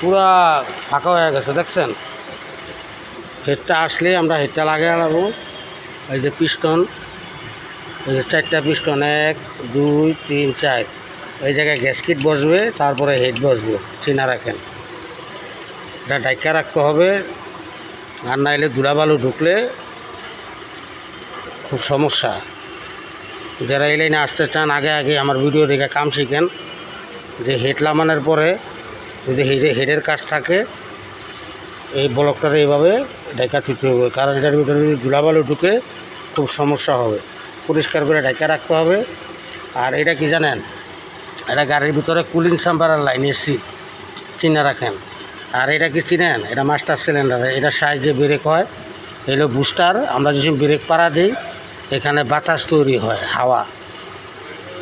পুরা ফাঁকা হয়ে গেছে দেখছেন। হেডটা আসলে আমরা হেডটা লাগিয়ে আনাবো। এই যে পিস্টন, এই যে 4টা পিস্টন, 1 2 3 4, এই জায়গায় গ্যাসকিট বসবে, তারপরে হেড বসবে। চিনা রাখেন, এটা ডাইকা রাখতে হবে, আর নাইলে ধুলাবালু ঢুকলে খুব সমস্যা। যারা এই লাইনে আসতে চান আগে আগে আমার ভিডিও দেখে কাম শিখেন, যে হেড লাগানোর পরে যদি হেডের কাজ থাকে এই ব্লকটারে এইভাবে ডাইকা থুতে হবে, কারণ এটার ভিতরে যদি ধুলাবালু ঢুকে খুব সমস্যা হবে। পরিষ্কার করে ডাইকা রাখতে হবে। আর এটা কি জানেন, এটা গাড়ির ভিতরে কুলিং চাম্বারের লাইন, এসি, চিনে রাখেন। আর এটা কি চিনেন, এটা মাস্টার সিলিন্ডার, এটা সাইজে ব্রেক হয়, এলো বুস্টার। আমরা যখন ব্রেক পাড়া দিই এখানে বাতাস তৈরি হয়, হাওয়া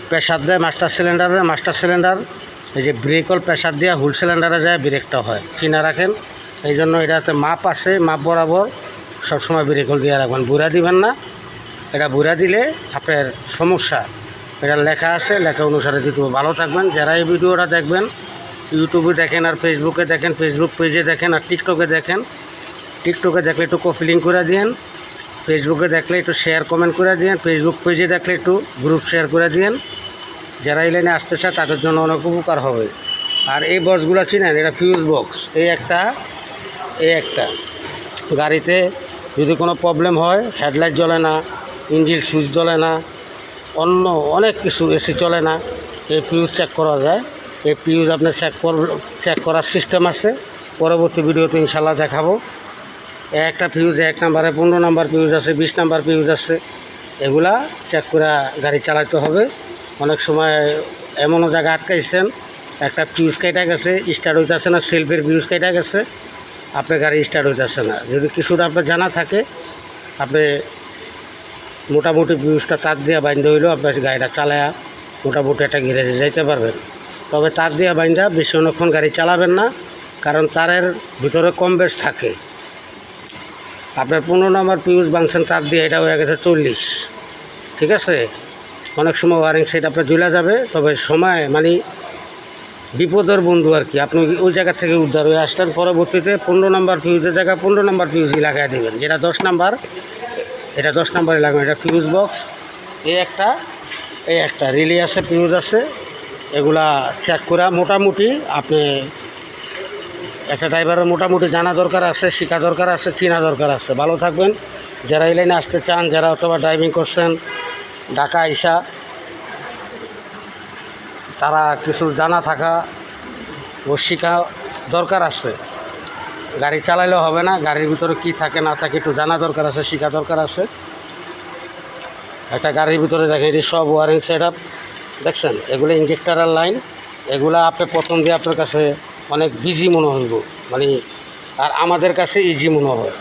প্রেশার দেয় মাস্টার সিলিন্ডার, এই যে ব্রেক হল প্রেশার দিয়ে হুল সিলিন্ডারে যায়, ব্রেকটা হয়। চিনা রাখেন, এই জন্য এটাতে মাপ আছে, মাপ বরাবর সবসময় ব্রেক হল দিয়ে রাখবেন, বুড়া দিবেন না। এটা বুড়া দিলে আপনার সমস্যা, এটা লেখা আছে, লেখা অনুসারে দিতে হবে। ভালো থাকবেন। যারা এই ভিডিওটা দেখবেন, ইউটিউবে দেখেন আর ফেসবুকে দেখেন, ফেসবুক পেজে দেখেন আর টিকটকে দেখেন। টিকটকে দেখলে একটু কপি লিঙ্ক করে দিন, ফেসবুকে দেখলে একটু শেয়ার কমেন্ট করে দিন, ফেসবুক পেজে দেখলে একটু গ্রুপ শেয়ার করে দিন। যারা এই লাইনে আসতে চায় তাদের জন্য অনেক উপকার হবে। আর এই বক্সগুলো চিনেন, এটা ফিউজ বক্স। এই একটা গাড়িতে যদি কোনো প্রবলেম হয়, হেডলাইট জ্বলে না, ইঞ্জিন সুইচ জ্বলে না, অন্য অনেক কিছু, এসি চলে না, এই ফিউজ চেক করা যায়। এই ফিউজ আপনার চেক করার সিস্টেম আছে, পরবর্তী ভিডিওতে ইনশাল্লাহ দেখাবো। একটা ফিউজ 1 নাম্বারে 15 নাম্বার ফিউজ আছে, 20 নাম্বার ফিউজ আছে, এগুলা চেক করে গাড়ি চালাতে হবে। অনেক সময় এমনও জায়গা আটকাইছেন, একটা ফিউজ কেটে গেছে, স্টার্ট হইতেছে না, সেলফের ফিউজ কেটে গেছে, আপনার গাড়ি স্টার্ট হইতেছে না। যদি কিছুটা আপনার জানা থাকে, আপনি মোটামুটি ফিউজটা তার দিয়ে বাইন্ধা হইলেও আপনার গাড়িটা চালায়া মোটামুটি একটা গ্যারেজে যাইতে পারবেন। তবে তার দিয়ে বাইন্ধা বেশি অনেকক্ষণ গাড়ি চালাবেন না, কারণ তারের ভিতরে কম বেশ থাকে। আপনার 15 নম্বর ফিউজ ভাঙছেন তার দিয়ে, এটা হয়ে গেছে 40, ঠিক আছে। অনেক সময় ওয়ারিং সেট আপনার জ্বলে যাবে, তবে সময় মানে বিপদের বন্ধু আর কি, আপনি ওই জায়গা থেকে উদ্ধার হয়ে আসলেন। পরবর্তীতে 15 নম্বর ফিউজের জায়গায় 15 নম্বর ফিউজই লাগাই দেবেন, যেটা 10 নাম্বার, এটা 10 নাম্বারে লাগবে। এটা ফিউজ বক্স। এই একটা রিলে আছে, ফিউজ আছে, এগুলা চেক করা মোটামুটি আপনি একটা ড্রাইভারের মোটামুটি জানা দরকার আছে, শেখা দরকার আছে, চেনা দরকার আছে। ভালো থাকবেন। যারা এই লাইনে আসতে চান, যারা অথবা ড্রাইভিং করছেন ঢাকা আইসা, তারা কিছু জানা থাকা ও শেখা দরকার আছে। গাড়ি চালাইলেও হবে না, গাড়ির ভিতরে কি থাকে না থাকে একটু জানা দরকার আছে, শেখা দরকার আছে। একটা গাড়ির ভিতরে দেখেন, এটি সব ওয়ারিং সেট আপ দেখছেন, এগুলো ইঞ্জেক্টারের লাইন। এগুলা আপনি প্রথম দিয়ে আপনার কাছে অনেক বিজি মনে হইব, মানে আর আমাদের কাছে ইজি মনে হয়।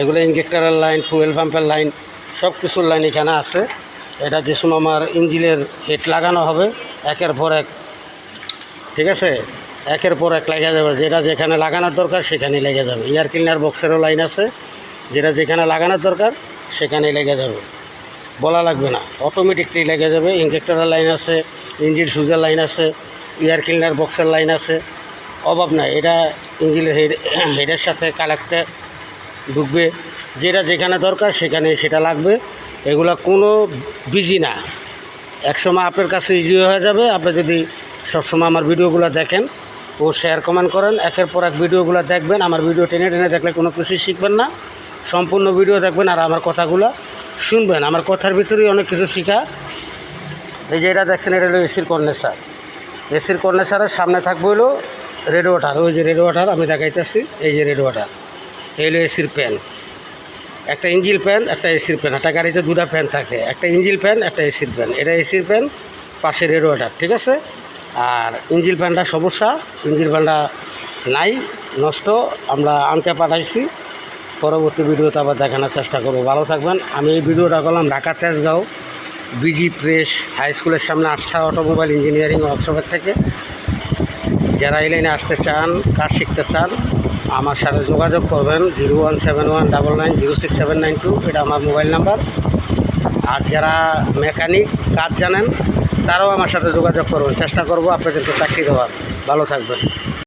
এগুলো ইঞ্জেক্টারের লাইন, ফুয়েল পাম্পের লাইন, সব কিছুর লাইন এখানে আছে। এটা যে সময় আমার ইঞ্জিনের হেড লাগানো হবে, একের পর এক, ঠিক আছে, একের পর এক লেগে যাবে। যেটা যেখানে লাগানোর দরকার সেখানেই লেগে যাবে। এয়ার ক্লিনার বক্সেরও লাইন আছে, যেটা যেখানে লাগানোর দরকার সেখানেই লেগে যাবে, বলা লাগবে না, অটোমেটিকলি লেগে যাবে। ইঞ্জেক্টরের লাইন আছে, ইঞ্জিন সুইচের লাইন আছে, এয়ার ক্লিনার বক্সের লাইন আছে, অভাব নাই। এটা ইঞ্জিনের হেডের সাথে কালেক্টে ঢুকবে, যেটা যেখানে দরকার সেখানে সেটা লাগবে। এগুলো কোনো বিজি না, একসময় আপনার কাছে ইজি হয়ে যাবে। আপনি যদি সবসময় আমার ভিডিওগুলো দেখেন ও শেয়ার কমেন্ট করেন, একের পর এক ভিডিওগুলো দেখবেন। আমার ভিডিও টেনে টেনে দেখলে কোনো কিছুই শিখবেন না, সম্পূর্ণ ভিডিও দেখবেন আর আমার কথাগুলো শুনবেন। আমার কথার ভিতরেই অনেক কিছু শিখা। এই যে এটা দেখছেন, এটা হলো এসির কর্নেসার। এসির কর্নেসারের সামনে থাকবে হলো রেড ওয়াটার, ওই যে রেড ওয়াটার আমি দেখাইতেছি, এই যে রেড ওয়াটার, এই হলো এসির ফ্যান। একটা ইঞ্জিল ফ্যান, একটা এসির ফ্যান। একটা গাড়িতে দুটা ফ্যান থাকে, একটা ইঞ্জিল ফ্যান, একটা এসির ফ্যান। এটা এসির ফ্যান, পাশে রেড ওয়াটার, ঠিক আছে। আর ইঞ্জিল ফ্যানটা সমস্যা, ইঞ্জিল ফ্যানটা নাই, নষ্ট, আমরা আনতে পাঠাইছি। পরবর্তী ভিডিওতে আবার দেখানোর চেষ্টা করবো। ভালো থাকবেন। আমি এই ভিডিওটা করলাম Dhaka Tejgaon BG press high স্কুলের সামনে আস্থা অটোমোবাইল ইঞ্জিনিয়ারিং ওয়ার্কশপের থেকে। যারা এই লাইনে আসতে চান, কাজ শিখতে চান, আমার সাথে যোগাযোগ করবেন 01719906792, এটা আমার মোবাইল নাম্বার। আর যারা মেকানিক কাজ জানেন তারাও আমার সাথে যোগাযোগ করবেন, চেষ্টা করব আপনাদেরকে চাকরি দেওয়ার। ভালো থাকবেন।